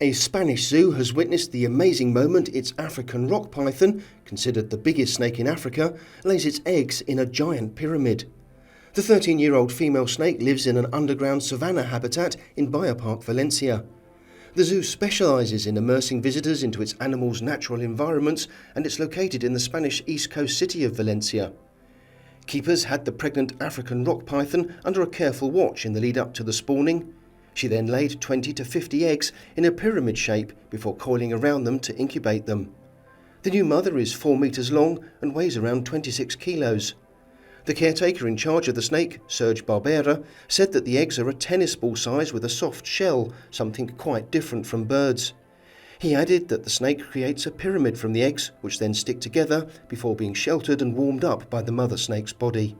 A Spanish zoo has witnessed the amazing moment its African rock python, considered the biggest snake in Africa, lays its eggs in a giant pyramid. The 13-year-old female snake lives in an underground savanna habitat in Biopark, Valencia. The zoo specialises in immersing visitors into its animals' natural environments, and it's located in the Spanish east coast city of Valencia. Keepers had the pregnant African rock python under a careful watch in the lead up to the spawning. She then laid 20 to 50 eggs in a pyramid shape before coiling around them to incubate them. The new mother is 4 metres long and weighs around 26 kilos. The caretaker in charge of the snake, Serge Barbera, said that the eggs are a tennis ball size with a soft shell, something quite different from birds. He added that the snake creates a pyramid from the eggs, which then stick together before being sheltered and warmed up by the mother snake's body.